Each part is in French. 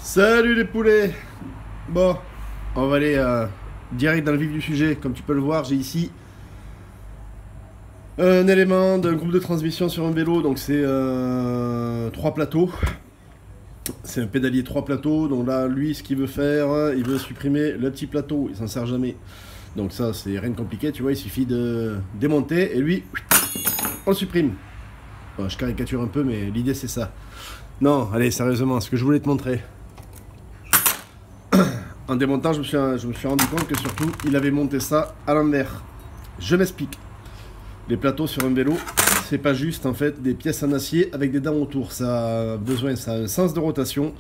Salut les poulets. Bon, on va aller direct dans le vif du sujet. Comme tu peux le voir, j'ai ici un élément d'un groupe de transmission sur un vélo. Donc c'est 3 plateaux. C'est un pédalier 3 plateaux. Donc là, lui, ce qu'il veut faire, il veut supprimer le petit plateau. Il s'en sert jamais. Donc ça, c'est rien de compliqué. Tu vois, il suffit de démonter et lui, on le supprime. Bon, je caricature un peu, mais l'idée c'est ça. Non, allez, sérieusement, ce que je voulais te montrer. En démontant, je me suis rendu compte que surtout, il avait monté ça à l'envers. Je m'explique. Les plateaux sur un vélo, c'est pas juste en fait des pièces en acier avec des dents autour. Ça a besoin, ça a un sens de rotation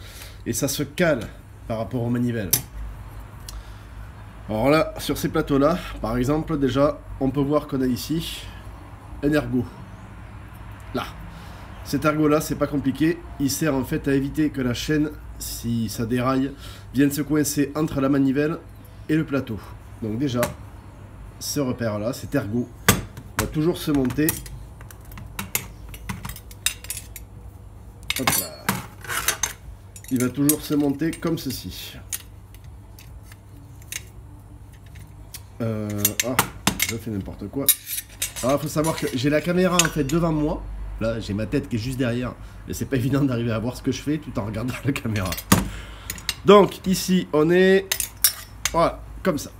et ça se cale par rapport aux manivelles. Alors là, sur ces plateaux-là, par exemple, déjà, on peut voir qu'on a ici un ergot. Là. Cet ergot-là, c'est pas compliqué. Il sert en fait à éviter que la chaîne, si ça déraille, vienne se coincer entre la manivelle et le plateau. Donc déjà, ce repère-là, cet ergot, va toujours se monter. Hop là. Il va toujours se monter comme ceci. Je fais n'importe quoi. Alors, il faut savoir que j'ai la caméra en fait devant moi. Là, j'ai ma tête qui est juste derrière. Mais c'est pas évident d'arriver à voir ce que je fais tout en regardant la caméra. Donc, ici, on est... Voilà, comme ça.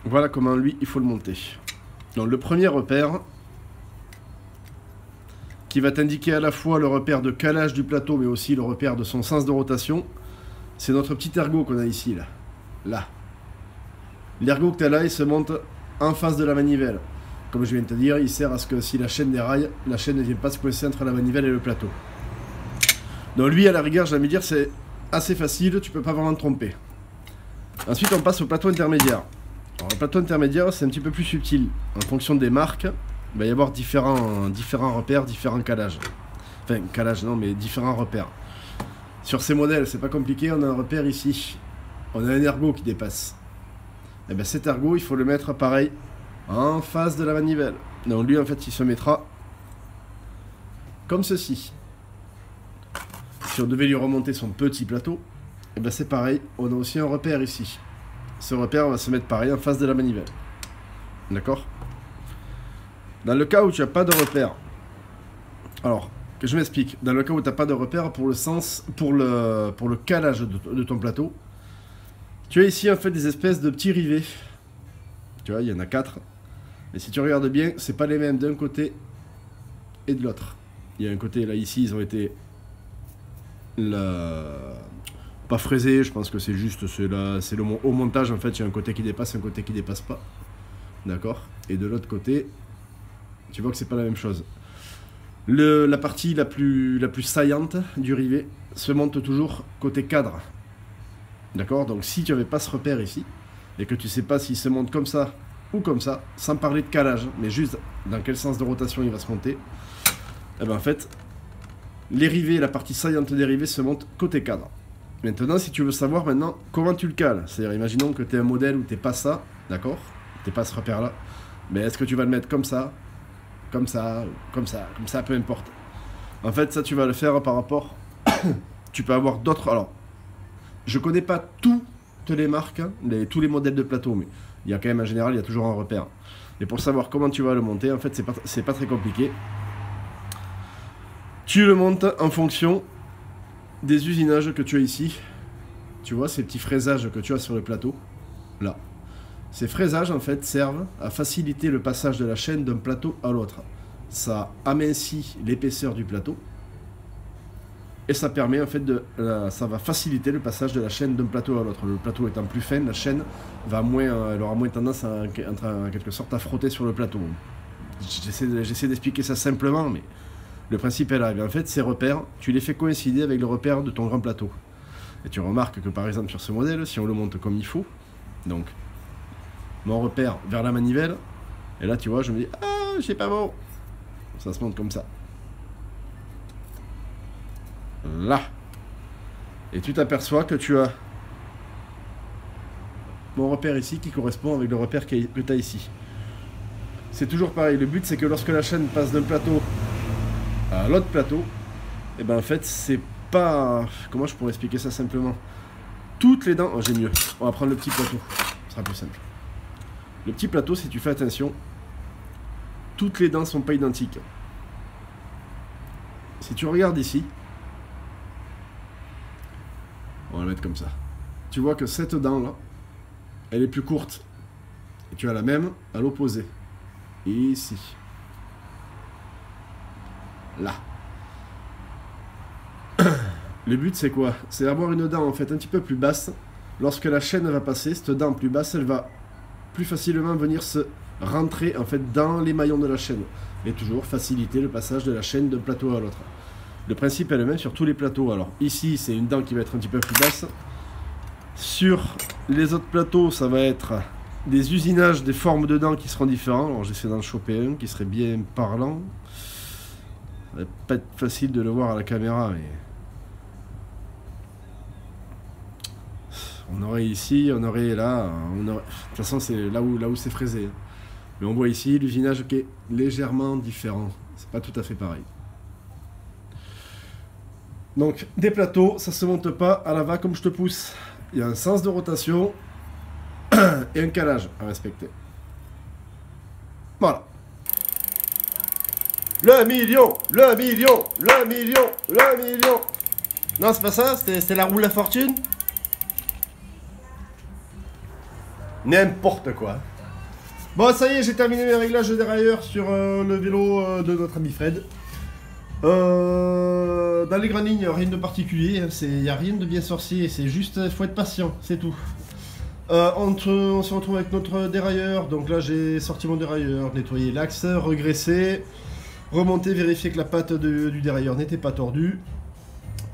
Voilà comment, lui, il faut le monter. Donc, le premier repère, qui va t'indiquer à la fois le repère de calage du plateau, mais aussi le repère de son sens de rotation, c'est notre petit ergot qu'on a ici, là. Là. L'ergot que tu as là, il se monte en face de la manivelle. Comme je viens de te dire, il sert à ce que si la chaîne déraille, la chaîne ne vienne pas se coincer entre la manivelle et le plateau. Donc lui, à la rigueur, je vais me dire, c'est assez facile, tu peux pas vraiment te tromper. Ensuite, on passe au plateau intermédiaire. Alors, le plateau intermédiaire, c'est un petit peu plus subtil. En fonction des marques, il va y avoir différents repères, différents calages. Enfin, calage non, mais différents repères. Sur ces modèles, c'est pas compliqué, on a un repère ici. On a un ergot qui dépasse. Et bien cet ergot, il faut le mettre pareil en face de la manivelle. Donc lui, en fait, il se mettra comme ceci. Si on devait lui remonter son petit plateau, et bien c'est pareil, on a aussi un repère ici. Ce repère va se mettre pareil en face de la manivelle. D'accord? Dans le cas où tu n'as pas de repère, alors, que je m'explique. Dans le cas où tu n'as pas de repère pour le calage de ton plateau, tu as ici en fait des espèces de petits rivets. Tu vois, il y en a 4. Mais si tu regardes bien, c'est pas les mêmes d'un côté et de l'autre. Il y a un côté, là, ici, ils ont été pas fraisés, je pense que c'est juste, au montage, en fait, il y a un côté qui dépasse, un côté qui dépasse pas. D'accord? Et de l'autre côté, tu vois que c'est pas la même chose. La partie la plus saillante du rivet se monte toujours côté cadre. D'accord? Donc si tu n'avais pas ce repère ici, et que tu sais pas s'il se monte comme ça ou comme ça, sans parler de calage, mais juste dans quel sens de rotation il va se monter, et ben en fait, les rivets, la partie saillante des rivets se monte côté cadre. Maintenant, si tu veux savoir maintenant comment tu le cales, c'est-à-dire imaginons que tu es un modèle où tu n'es pas ça, d'accord? Tu n'es pas ce repère-là, mais est-ce que tu vas le mettre comme ça, comme ça, comme ça, peu importe. En fait, ça tu vas le faire par rapport... tu peux avoir d'autres... Alors, je connais pas toutes les marques, hein, tous les modèles de plateau, mais il y a quand même en général, il y a toujours un repère. Et pour savoir comment tu vas le monter, en fait, c'est pas très compliqué. Tu le montes en fonction des usinages que tu as ici. Tu vois, ces petits fraisages que tu as sur le plateau, là. Ces fraisages, en fait, servent à faciliter le passage de la chaîne d'un plateau à l'autre. Ça amincit l'épaisseur du plateau. Et ça permet en fait ça va faciliter le passage de la chaîne d'un plateau à l'autre. Le plateau étant plus fin, la chaîne va elle aura moins tendance à, en quelque sorte à frotter sur le plateau. J'essaie d'expliquer ça simplement, mais le principe est là. Et en fait, ces repères, tu les fais coïncider avec le repère de ton grand plateau. Et tu remarques que par exemple sur ce modèle, si on le monte comme il faut, donc mon repère vers la manivelle, et là tu vois, je me dis, ah, j'ai pas bon. Ça se monte comme ça. Là. Et tu t'aperçois que tu as mon repère ici qui correspond avec le repère que tu as ici. C'est toujours pareil. Le but, c'est que lorsque la chaîne passe d'un plateau à l'autre plateau, et ben en fait c'est pas... Comment je pourrais expliquer ça simplement? Toutes les dents... Oh, j'ai mieux. On va prendre le petit plateau. Ce sera plus simple. Le petit plateau, si tu fais attention, toutes les dents sont pas identiques. Si tu regardes ici, on va la mettre comme ça. Tu vois que cette dent-là, elle est plus courte. Et tu as la même à l'opposé. Ici. Là. Le but c'est quoi? C'est d'avoir une dent en fait un petit peu plus basse. Lorsque la chaîne va passer, cette dent plus basse, elle va plus facilement venir se rentrer en fait dans les maillons de la chaîne. Et toujours faciliter le passage de la chaîne d'un plateau à l'autre. Le principe est le même sur tous les plateaux. Alors ici c'est une dent qui va être un petit peu plus basse. Sur les autres plateaux ça va être des usinages, des formes de dents qui seront différents. Alors j'essaie d'en choper un qui serait bien parlant. Ça va pas être facile de le voir à la caméra, mais... On aurait ici, on aurait là, on aurait... De toute façon c'est là où c'est fraisé. Mais on voit ici l'usinage qui est légèrement différent. C'est pas tout à fait pareil. Donc des plateaux, ça se monte pas à la va comme je te pousse. Il y a un sens de rotation et un calage à respecter. Voilà. Le million, le million, le million, le million. Non, c'est pas ça, c'était la roue de la fortune. N'importe quoi. Bon, ça y est, j'ai terminé mes réglages de dérailleur sur le vélo de notre ami Fred. Dans les grandes lignes, rien de particulier, il n'y a rien de bien sorcier, c'est juste, faut être patient, c'est tout. On se retrouve avec notre dérailleur, donc là j'ai sorti mon dérailleur, nettoyé l'axe, regraissé, remonté, vérifier que la patte du dérailleur n'était pas tordue.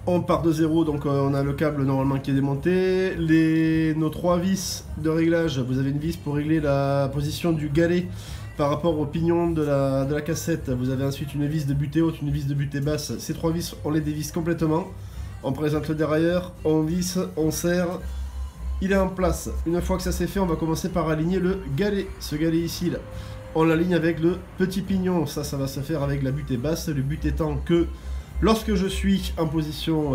On part de zéro, donc on a le câble normalement qui est démonté. Nos 3 vis de réglage, vous avez une vis pour régler la position du galet par rapport au pignon de la cassette. Vous avez ensuite une vis de butée haute, une vis de butée basse. Ces 3 vis, on les dévisse complètement. On présente le dérailleur, on visse, on serre. Il est en place. Une fois que ça c'est fait, on va commencer par aligner le galet. Ce galet ici, là, on l'aligne avec le petit pignon. Ça va se faire avec la butée basse. Le but étant que lorsque je suis en position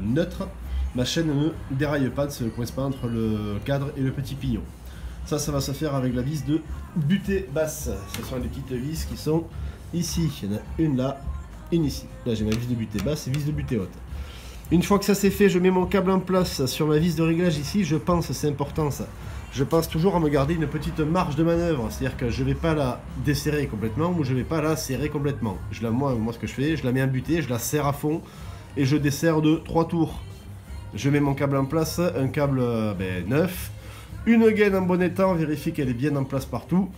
neutre, ma chaîne ne déraille pas, ne se coince pas entre le cadre et le petit pignon. Ça va se faire avec la vis de butée basse. Ce sont les petites vis qui sont ici. Il y en a une là, une ici. Là j'ai ma vis de butée basse et vis de butée haute. Une fois que ça c'est fait, je mets mon câble en place sur ma vis de réglage ici. Je pense, c'est important ça, je pense toujours à me garder une petite marge de manœuvre. C'est-à-dire que je ne vais pas la desserrer complètement ou je ne vais pas la serrer complètement. Moi ce que je fais, je la mets en butée, je la serre à fond et je desserre de 3 tours. Je mets mon câble en place, un câble neuf. Une gaine en bon état, on vérifie qu'elle est bien en place partout.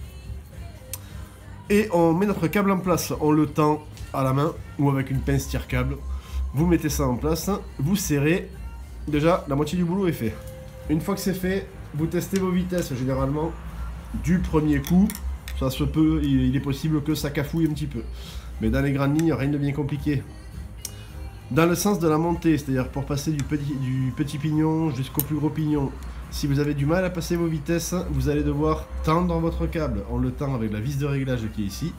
Et on met notre câble en place, on le tend à la main ou avec une pince tire-câble. Vous mettez ça en place, vous serrez. Déjà, la moitié du boulot est fait. Une fois que c'est fait, vous testez vos vitesses généralement du premier coup. Ça se peut, il est possible que ça cafouille un petit peu. Mais dans les grandes lignes, rien de bien compliqué. Dans le sens de la montée, c'est-à-dire pour passer du petit pignon jusqu'au plus gros pignon, si vous avez du mal à passer vos vitesses, vous allez devoir tendre votre câble. On le tend avec la vis de réglage qui est ici.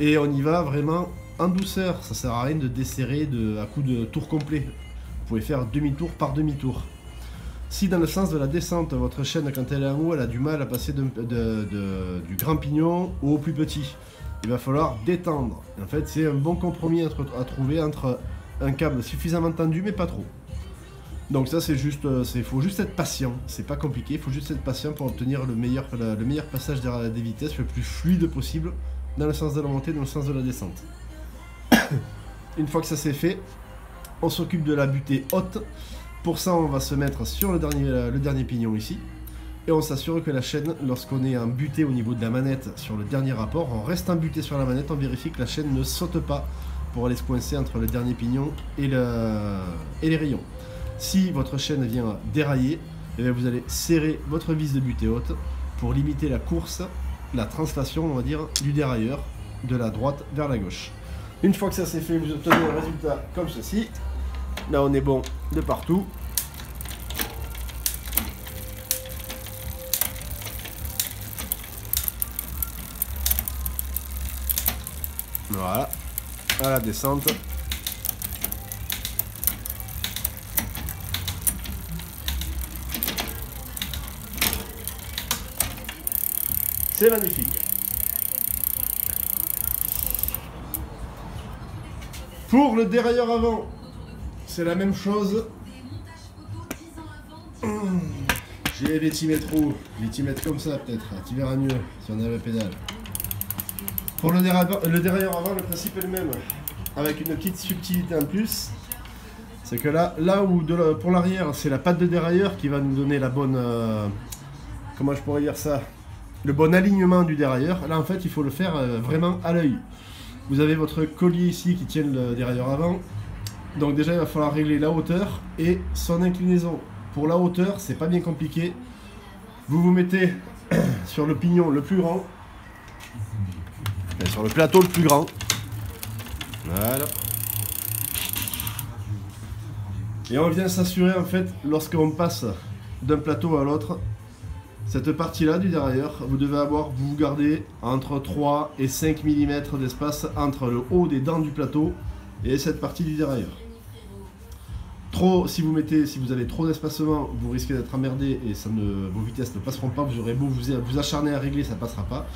Et on y va vraiment en douceur. Ça sert à rien de desserrer à coup de tour complet. Vous pouvez faire demi-tour par demi-tour. Si dans le sens de la descente, votre chaîne, quand elle est en haut, elle a du mal à passer du grand pignon au plus petit, il va falloir détendre. En fait, c'est un bon compromis à trouver entre un câble suffisamment tendu, mais pas trop. Donc ça, c'est juste, faut juste être patient. C'est pas compliqué, il faut juste être patient pour obtenir le meilleur passage des vitesses le plus fluide possible, dans le sens de la montée, dans le sens de la descente. Une fois que ça c'est fait, on s'occupe de la butée haute. Pour ça, on va se mettre sur le dernier pignon ici. Et on s'assure que la chaîne, lorsqu'on est en butée au niveau de la manette sur le dernier rapport, on reste en butée sur la manette, on vérifie que la chaîne ne saute pas pour aller se coincer entre le dernier pignon et les rayons. Si votre chaîne vient dérailler, eh bien vous allez serrer votre vis de butée haute pour limiter la course, la translation, on va dire, du dérailleur de la droite vers la gauche. Une fois que ça c'est fait, vous obtenez un résultat comme ceci. Là, on est bon de partout. Voilà. à la descente. C'est magnifique. Pour le dérailleur avant, c'est la même chose. J'ai les t'y mettre où? Les t'y mettre comme ça peut-être, tu verras mieux si on a la pédale. Pour le dérailleur avant, le principe est le même. Avec une petite subtilité en plus. C'est que là où pour l'arrière, c'est la patte de dérailleur qui va nous donner la bonne... comment je pourrais dire ça? Le bon alignement du dérailleur. Là en fait, il faut le faire vraiment à l'œil. Vous avez votre collier ici qui tient le dérailleur avant. Donc déjà, il va falloir régler la hauteur et son inclinaison. Pour la hauteur, c'est pas bien compliqué. Vous vous mettez sur le pignon le plus grand. Sur le plateau le plus grand. Voilà. Et on vient s'assurer en fait, lorsqu'on passe d'un plateau à l'autre, cette partie-là du dérailleur, vous gardez entre 3 et 5 mm d'espace entre le haut des dents du plateau et cette partie du dérailleur. Si vous avez trop d'espacement, vous risquez d'être emmerdé et vos vitesses ne passeront pas. Vous aurez beau vous acharner à régler, ça ne passera pas.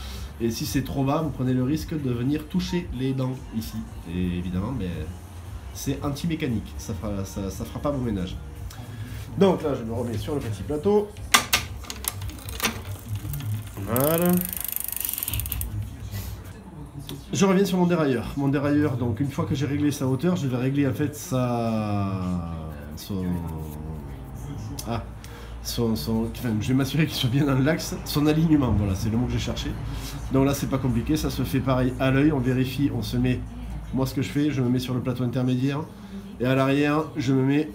Et si c'est trop bas, vous prenez le risque de venir toucher les dents ici. Et évidemment, c'est anti-mécanique, ça fera pas bon ménage. Donc là, je me remets sur le petit plateau. Voilà. Je reviens sur mon dérailleur. Mon dérailleur, donc une fois que j'ai réglé sa hauteur, je vais régler en fait je vais m'assurer qu'il soit bien dans l'axe, son alignement, voilà, c'est le mot que j'ai cherché. Donc là, c'est pas compliqué, ça se fait pareil à l'œil, on vérifie, on se met, moi ce que je fais, je me mets sur le plateau intermédiaire, et à l'arrière, je me mets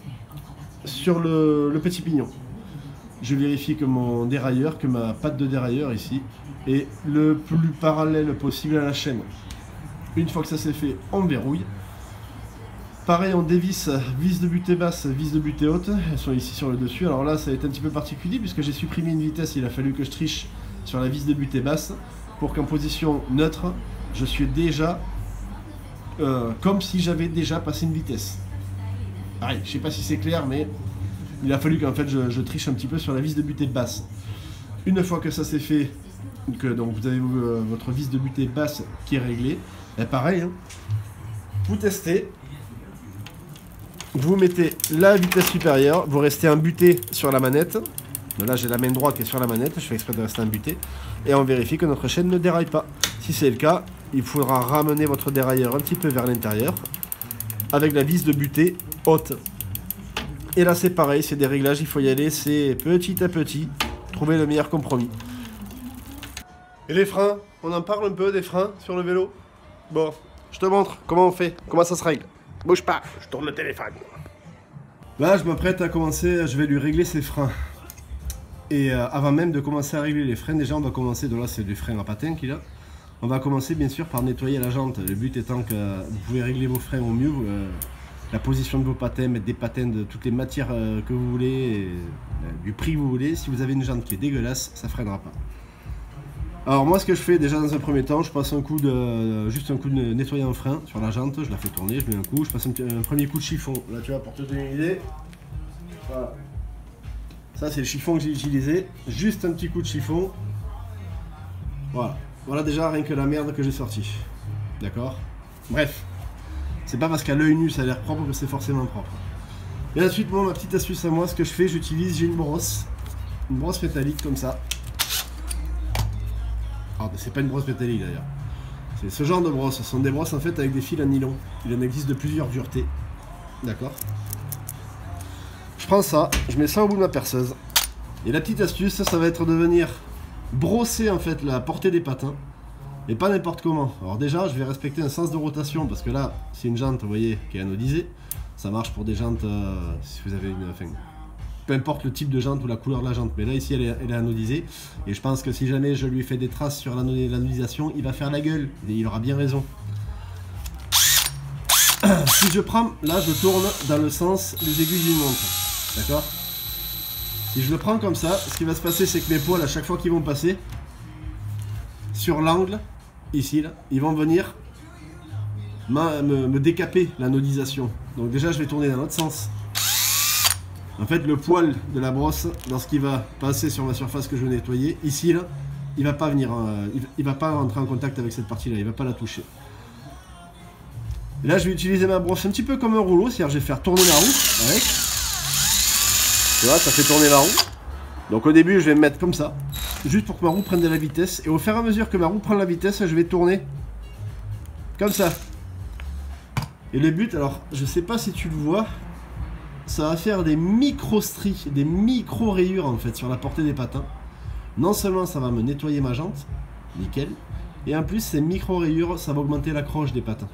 sur le petit pignon. Je vérifie que mon dérailleur, que ma patte de dérailleur ici, est le plus parallèle possible à la chaîne. Une fois que ça c'est fait, on verrouille. Pareil, on dévisse vis de butée basse, vis de butée haute. Elles sont ici sur le dessus. Alors là, ça va être un petit peu particulier puisque j'ai supprimé une vitesse. Il a fallu que je triche sur la vis de butée basse pour qu'en position neutre, je suis déjà comme si j'avais déjà passé une vitesse. Pareil, je sais pas si c'est clair, mais il a fallu qu'en fait je triche un petit peu sur la vis de butée basse. Une fois que ça c'est fait, que donc vous avez votre vis de butée basse qui est réglée, et pareil, hein, vous testez. Vous mettez la vitesse supérieure, vous restez imbuté sur la manette. Là j'ai la main droite qui est sur la manette, je fais exprès de rester imbuté. Et on vérifie que notre chaîne ne déraille pas. Si c'est le cas, il faudra ramener votre dérailleur un petit peu vers l'intérieur avec la vis de butée haute. Et là c'est pareil, c'est des réglages, il faut y aller, c'est petit à petit, trouver le meilleur compromis. Et les freins, on en parle un peu des freins sur le vélo? Bon, je te montre comment on fait, comment ça se règle. Bouge pas, je tourne le téléphone. Là, je m'apprête à commencer, je vais lui régler ses freins. Et avant même de commencer à régler les freins, déjà on va commencer, donc là c'est du frein à patins qu'il a. On va commencer bien sûr par nettoyer la jante. Le but étant que vous pouvez régler vos freins au mieux, la position de vos patins, mettre des patins de toutes les matières que vous voulez, et, du prix que vous voulez. Si vous avez une jante qui est dégueulasse, ça ne freinera pas. Alors moi ce que je fais déjà dans un premier temps, je passe juste un coup de nettoyant frein sur la jante, je la fais tourner, je mets un coup, je passe un premier coup de chiffon. Là tu vois, pour te donner une idée, voilà. Ça c'est le chiffon que j'ai utilisé, juste un petit coup de chiffon. Voilà, voilà déjà rien que la merde que j'ai sortie. D'accord? Bref, c'est pas parce qu'à l'œil nu ça a l'air propre que c'est forcément propre. Et ensuite, moi ma petite astuce à moi, ce que je fais, j'ai une brosse métallique comme ça. Ah, c'est pas une brosse métallique d'ailleurs. C'est ce genre de brosse. Ce sont des brosses en fait avec des fils en nylon. Il en existe de plusieurs duretés. D'accord? Je prends ça, je mets ça au bout de ma perceuse. Et la petite astuce, ça va être de venir brosser en fait la portée des patins. Et pas n'importe comment. Alors déjà, je vais respecter un sens de rotation parce que là, c'est une jante, vous voyez, qui est anodisée. Ça marche pour des jantes, si vous avez une... Enfin, peu importe le type de jante ou la couleur de la jante, mais là ici elle est anodisée et je pense que si jamais je lui fais des traces sur l'anodisation, il va faire la gueule et il aura bien raison. Si je prends, là je tourne dans le sens des aiguilles d'une montre, d'accord? Si je le prends comme ça, ce qui va se passer c'est que mes poils à chaque fois qu'ils vont passer sur l'angle, ici là, ils vont venir me décaper la nodisation. Donc déjà, je vais tourner dans l'autre sens. En fait, le poil de la brosse, lorsqu'il va passer sur ma surface que je veux nettoyer, ici, là, il va pas venir, il va pas rentrer en contact avec cette partie-là, il va pas la toucher. Et là, je vais utiliser ma brosse un petit peu comme un rouleau, c'est-à-dire je vais faire tourner la roue avec. Tu vois, ça fait tourner la roue. Donc au début, je vais me mettre comme ça, juste pour que ma roue prenne de la vitesse. Et au fur et à mesure que ma roue prend de la vitesse, je vais tourner comme ça. Et le but, alors, je sais pas si tu le vois, ça va faire des micro-stries, des micro-rayures en fait sur la portée des patins. Non seulement ça va me nettoyer ma jante, nickel, et en plus ces micro-rayures, ça va augmenter l'accroche des patins.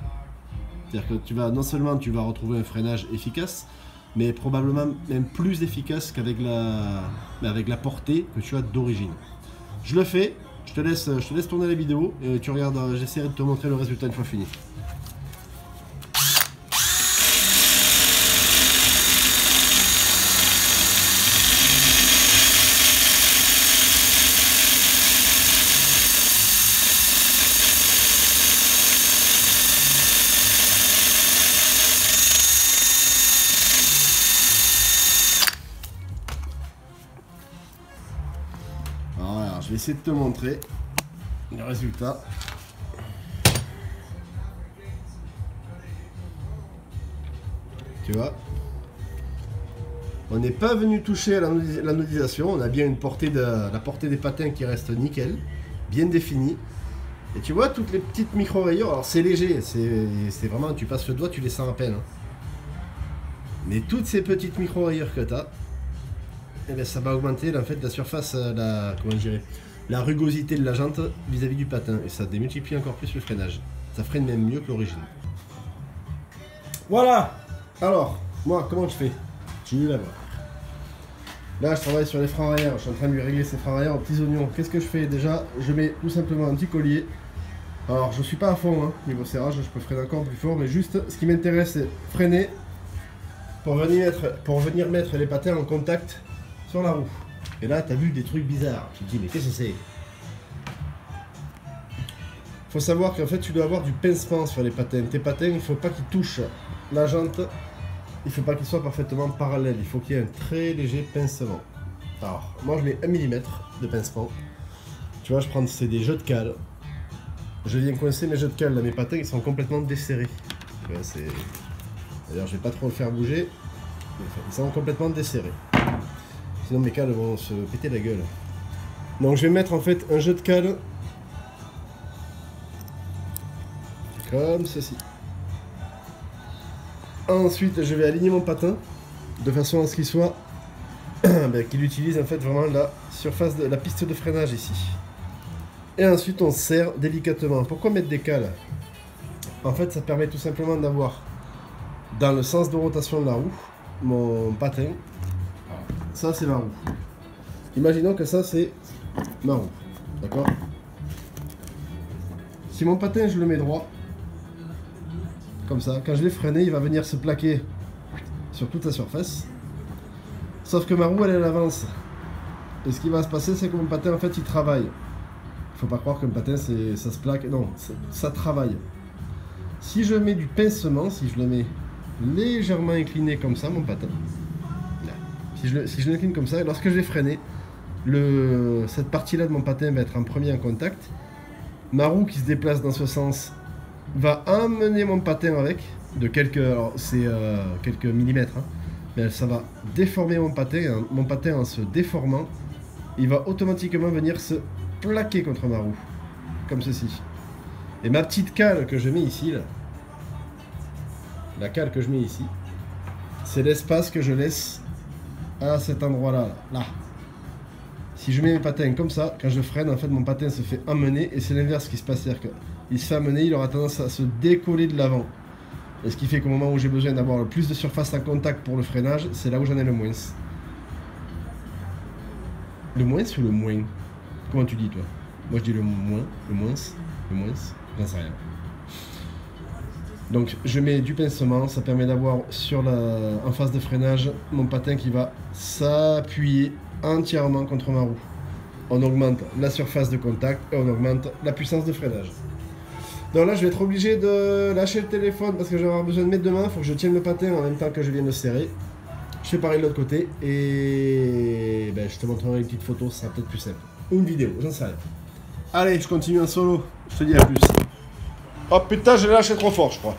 C'est-à-dire que non seulement tu vas retrouver un freinage efficace, mais probablement même plus efficace qu'avec la portée que tu as d'origine. Je le fais, je te laisse tourner la vidéo et tu regardes, j'essaierai de te montrer le résultat une fois fini. Voilà, je vais essayer de te montrer le résultat. Tu vois, on n'est pas venu toucher à la nodisation, on a bien la portée des patins qui reste nickel, bien définie. Et tu vois toutes les petites micro-rayures, alors c'est léger, c'est vraiment, tu passes le doigt, tu les sens à peine. Hein. Mais toutes ces petites micro-rayures que tu as, eh bien, ça va augmenter en fait la surface, la rugosité de la jante vis-à-vis du patin. Et ça démultiplie encore plus le freinage. Ça freine même mieux que l'origine. Voilà. Alors, moi, comment je fais? Tu veux la voir. Là, je travaille sur les freins arrière. Je suis en train de lui régler ses freins arrière aux petits oignons. Qu'est-ce que je fais? Déjà, je mets tout simplement un petit collier. Alors, je suis pas à fond, hein, niveau serrage. Je peux freiner encore plus fort. Mais juste, ce qui m'intéresse, c'est freiner pour venir mettre les patins en contact sur la roue. Et là, tu as vu des trucs bizarres. Tu te dis, mais qu'est-ce que c'est? Faut savoir qu'en fait, tu dois avoir du pincement sur les patins. Tes patins, il faut pas qu'ils touchent la jante. Il faut pas qu'ils soient parfaitement parallèles. Il faut qu'il y ait un très léger pincement. Alors, moi, je mets 1 mm de pincement. Tu vois, c'est des jeux de cale. Je viens coincer mes jeux de cale. Là, mes patins, ils sont complètement desserrés. D'ailleurs, je vais pas trop le faire bouger. Ils sont complètement desserrés. Sinon mes cales vont se péter la gueule. Donc je vais mettre en fait un jeu de cale comme ceci. Ensuite je vais aligner mon patin de façon à ce qu'il soit qu'il utilise en fait vraiment la surface de la piste de freinage ici. Et ensuite on serre délicatement. Pourquoi mettre des cales? En fait ça permet tout simplement d'avoir dans le sens de rotation de la roue mon patin. Ça c'est ma roue. Imaginons que ça c'est ma roue. D'accord? Si mon patin je le mets droit, comme ça, quand je vais freiner, il va venir se plaquer sur toute la surface. Sauf que ma roue elle avance. Et ce qui va se passer, c'est que mon patin en fait il travaille. Faut pas croire qu'un patin ça se plaque. Non, ça travaille. Si je mets du pincement, si je le mets légèrement incliné comme ça, mon patin. Si je l'incline comme ça, lorsque je vais freiner, cette partie-là de mon patin va être en premier en contact. Ma roue qui se déplace dans ce sens va emmener mon patin avec, de quelques millimètres, hein, mais ça va déformer mon patin. Mon patin en se déformant, il va automatiquement venir se plaquer contre ma roue, comme ceci. Et ma petite cale que je mets ici, là, la cale que je mets ici, c'est l'espace que je laisse à cet endroit-là, là. Si je mets mes patins comme ça, quand je freine, en fait, mon patin se fait emmener et c'est l'inverse qui se passe. C'est-à-dire qu'il se fait amener, il aura tendance à se décoller de l'avant. Et ce qui fait qu'au moment où j'ai besoin d'avoir le plus de surface en contact pour le freinage, c'est là où j'en ai le moins. Le moins ou le moins? Comment tu dis, toi? Moi, je dis le moins, le moins, j'en sais rien. Donc je mets du pincement, ça permet d'avoir en phase de freinage mon patin qui va s'appuyer entièrement contre ma roue. On augmente la surface de contact et on augmente la puissance de freinage. Donc là, je vais être obligé de lâcher le téléphone parce que je vais avoir besoin de mettre deux mains. Il faut que je tienne le patin en même temps que je viens de serrer. Je fais pareil de l'autre côté et ben, je te montrerai une petite photo, ça sera peut-être plus simple. Ou une vidéo, j'en sais rien. Allez, je continue en solo. Je te dis à plus. Oh putain, je l'ai lâché trop fort, je crois.